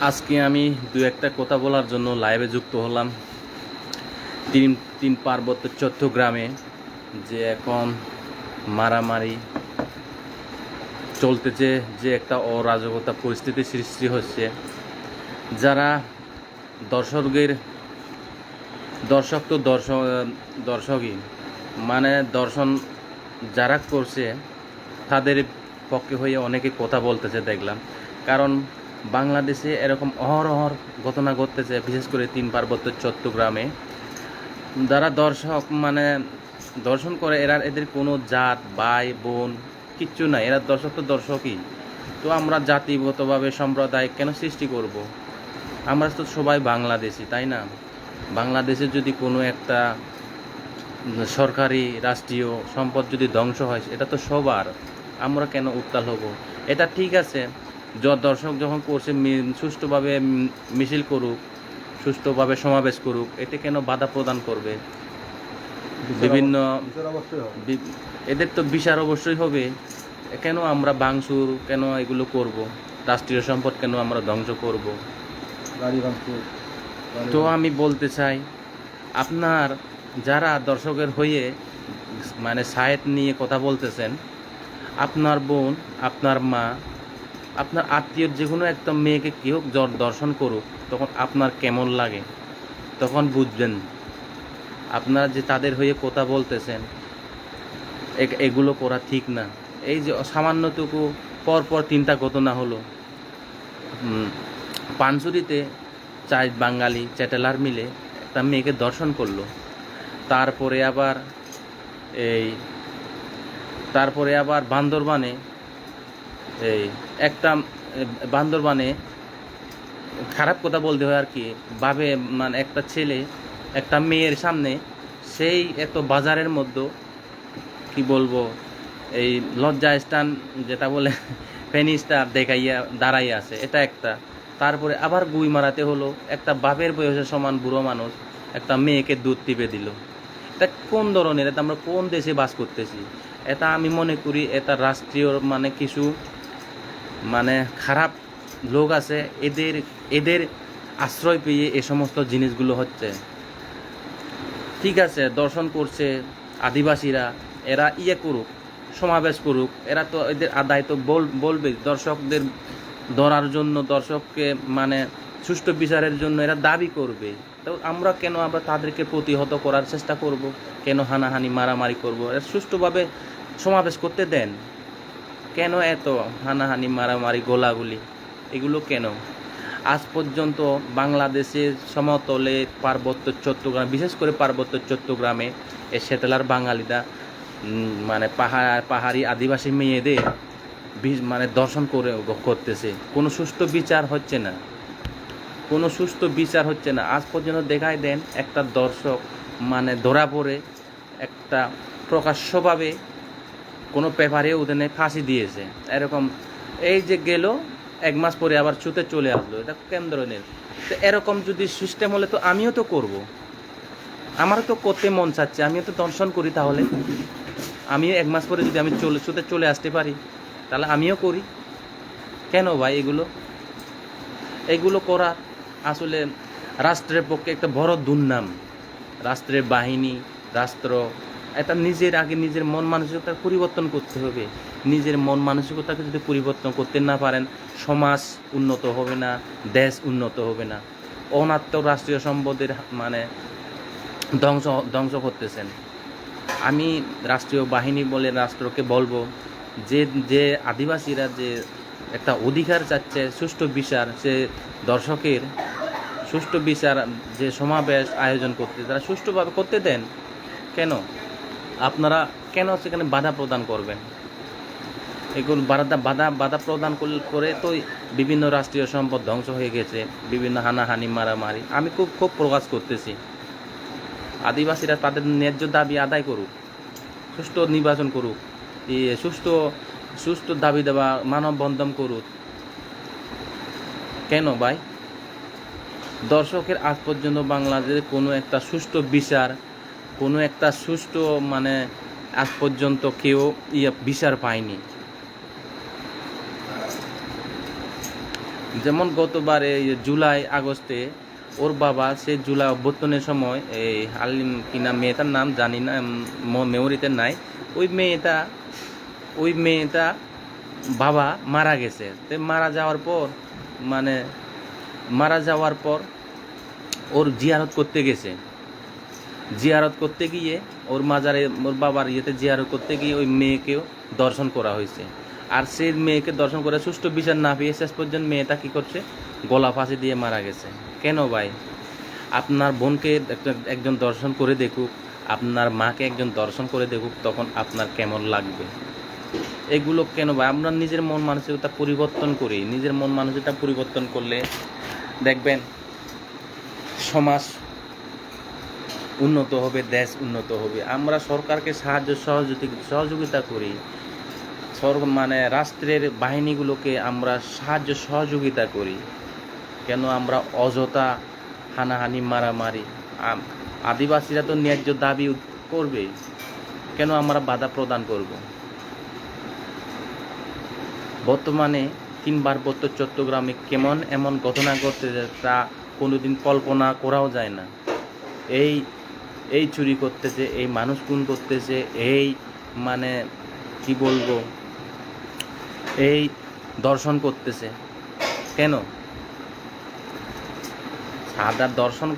আজকে আমি দু একটা কথা বলার জন্য লাইভে যুক্ত হলাম। তিন পার্বত্য চট্টগ্রামে যে এখন মারামারি চলতেছে, যে একটা অরাজকতা পরিস্থিতি সৃষ্টি হচ্ছে, যারা দর্শকের দর্শক তো দর্শকই মানে দর্শন যারা করছে তাদের পক্ষে হয়ে অনেকে কথা বলতেছে দেখলাম। কারণ বাংলাদেশে এরকম অহরহর ঘটনা ঘটতেছে, বিশেষ করে তিন পার্বত্য চট্টগ্রামে যারা দর্শক মানে দর্শন করে, এদের কোনো জাত ভাই বোন কিচ্ছু নাই, এরা দর্শক তো দর্শকই। তো আমরা জাতিগতভাবে সম্প্রদায় কেন সৃষ্টি করব? আমরা তো সবাই বাংলাদেশি, তাই না? বাংলাদেশে যদি কোনো একটা সরকারি রাষ্ট্রীয় সম্পদ যদি ধ্বংস হয়, এটা তো সবার, আমরা কেন উত্তাল হব? এটা ঠিক আছে, দর্শক যখন করছে সুষ্ঠুভাবে মিছিল করুক, সুষ্ঠুভাবে সমাবেশ করুক, এতে কেন বাধা প্রদান করবে? বিভিন্ন এদের তো বিচার অবশ্যই হবে। কেন আমরা ভাঙচুর কেন এগুলো করব? রাষ্ট্রীয় সম্পদ কেন আমরা ধ্বংস করব? তো আমি বলতে চাই, আপনার যারা দর্শকের হয়ে মানে সাইড নিয়ে কথা বলতেছেন, আপনার বোন, আপনার মা, আপনার আত্মীয় যে কোনো একটা মেয়েকে কেউ দর্শন করুক, তখন আপনার কেমন লাগে? তখন বুঝবেন আপনারা যে তাদের হয়ে কথা বলতেছেন এগুলো করা ঠিক না। এই যে সামান্যটুকু পরপর তিনটা ঘটনা হলো, পানসুরিতে 4 বাঙালি চ্যাটেলার মিলে একটা মেয়েকে দর্শন করলো। তারপরে আবার বান্দরবানে একটা বান্দরবানে খারাপ কথা বলতে হয় আর কি, ভাবে মানে একটা ছেলে একটা মেয়ের সামনে, সেই এত বাজারের মধ্যে কি বলবো, এই লজ্জা স্থান যেটা বলে ফেনিস্টা দেখাইয়া দাঁড়াইয়া আছে, এটা একটা। তারপরে আবার গুই মারাতে হলো, একটা বাপের বয়সের সমান বুড়ো মানুষ একটা মেয়েকে দুধ টিপে দিল। এটা কোন ধরনের? এটা আমরা কোন দেশে বাস করতেছি? এটা আমি মনে করি এটা রাষ্ট্রীয় মানে কিছু মানে খারাপ লোক আছে, এদের আশ্রয় পেয়ে এ সমস্ত জিনিসগুলো হচ্ছে। ঠিক আছে, দর্শন করছে আদিবাসীরা, এরা করুক, সমাবেশ করুক, এরা তো এদের আদায় তো বলবে দর্শকদের ধরার জন্য, দর্শককে মানে সুষ্ঠু বিচারের জন্য এরা দাবি করবে। তো আমরা তাদেরকে প্রতিহত করার চেষ্টা করব? কেন হানাহানি মারামারি করব? এরা সুষ্ঠুভাবে সমাবেশ করতে দেন, কেন এত হানাহানি মারামারি গোলাগুলি এগুলো কেন? আজ পর্যন্ত বাংলাদেশের সমতলে পার্বত্য চট্টগ্রাম, বিশেষ করে পার্বত্য চট্টগ্রামে এই সেটেলার বাঙালিরা মানে পাহাড়ি আদিবাসী মেয়েদের মানে দর্শন করতেছে। কোনো সুষ্ঠু বিচার হচ্ছে না, কোনো সুষ্ঠু বিচার হচ্ছে না। আজ পর্যন্ত দেখাই দেন একটা দর্শক মানে ধরা পড়ে একটা প্রকাশ্যভাবে কোনো পেপারে ওদের ফাঁসি দিয়েছে, এরকম। এই যে গেল 1 মাস পরে আবার ছুটে চলে আসলো, এটা কেমন ধরনের? তো এরকম যদি সিস্টেম হলে তো আমিও তো করব, আমারও তো করতে মন চাচ্ছে, আমিও তো দর্শন করি। তাহলে আমিও 1 মাস পরে যদি আমি ছুটে চলে আসতে পারি, তাহলে আমিও করি। কেন ভাই এগুলো করা আসলে রাষ্ট্রের পক্ষে একটা বড় দুর্নাম। রাষ্ট্রের বাহিনী, রাষ্ট্র এটা নিজের মন মানসিকতা পরিবর্তন করতে হবে। নিজের মন মানসিকতাকে যদি পরিবর্তন করতে না পারেন, সমাজ উন্নত হবে না, দেশ উন্নত হবে না। অনাত্ম রাষ্ট্রীয় সম্পদের মানে ধ্বংস করতেছেন। আমি রাষ্ট্রীয় বাহিনী বলে রাষ্ট্রকে বলবো, যে আদিবাসীরা যে একটা অধিকার চাচ্ছে সুষ্ঠু বিচার, সে দর্শকের সুষ্ঠু বিচার, যে সমাবেশ আয়োজন করতে তারা সুষ্ঠুভাবে করতে দেন। কেন আপনারা সেখানে বাধা প্রদান করবেন? এগুলো বাধা প্রদান করে তো বিভিন্ন রাষ্ট্রীয় সম্পদ ধ্বংস হয়ে গেছে, বিভিন্ন হানাহানি মারামারি। আমি খুব প্রকাশ করতেছি, আদিবাসীরা তাদের ন্যায্য দাবি আদায় করুক, সুষ্ঠু নির্বাচন করুক, সুষ্ঠু দাবি দেওয়া মানববন্ধন করুক। কেন ভাই দর্শকের আজ পর্যন্ত বাংলাদেশে কোনো একটা সুষ্ঠু বিচার, কোনো একটা সুষ্ঠু মানে আজ পর্যন্ত কেউ বিচার পায়নি। যেমন গতবারে জুলাই আগস্টে ওর বাবা সে জুলাই অভ্যর্থনের সময় এই আলিম কিনা মেয়েটার নাম জানি না, মেমোরিতে নাই। ওই মেয়েটা বাবা মারা গেছে। তো মারা যাওয়ার পর ওর জিয়ারত করতে গেছে। জিয়ারত করতে গিয়ে ওর বাবার ইয়েতে জিয়ারত করতে গিয়ে ওই মেয়েকেও দর্শন করা হয়েছে। আর সেই মেয়েকে দর্শন করে সুষ্ঠু বিচার না পেয়ে শেষ পর্যন্ত মেয়েটা কী করছে, গলা ফাঁসি দিয়ে মারা গেছে। কেন ভাই? আপনার বোনকে একজন দর্শন করে দেখুক, আপনার মাকে একজন দর্শন করে দেখুক, তখন আপনার কেমন লাগবে? এগুলো কেন ভাই? আমরা নিজের মন মানসিকতা পরিবর্তন করি। নিজের মন মানসিকতা পরিবর্তন করলে দেখবেন সমাজ উন্নত হবে, দেশ উন্নত হবে। আমরা সরকারকে সহযোগিতা করি, রাষ্ট্রের বাহিনীগুলোকে আমরা সহযোগিতা করি। কেন আমরা অযথা হানাহানি মারামারি? আদিবাসীরা তো ন্যায্য দাবি করবে, কেন আমরা বাধা প্রদান করব? বর্তমানে 3 পার্বত্য চট্টগ্রামে কেমন এমন ঘটনা ঘটতেছে তা কোনোদিন কল্পনা করাও যায় না। এই চুরি করতেছে, এই মানুষ খুন করতেছে, এই কি বলবো, এই দর্শন করতেছে। কেন? সাদা দর্শন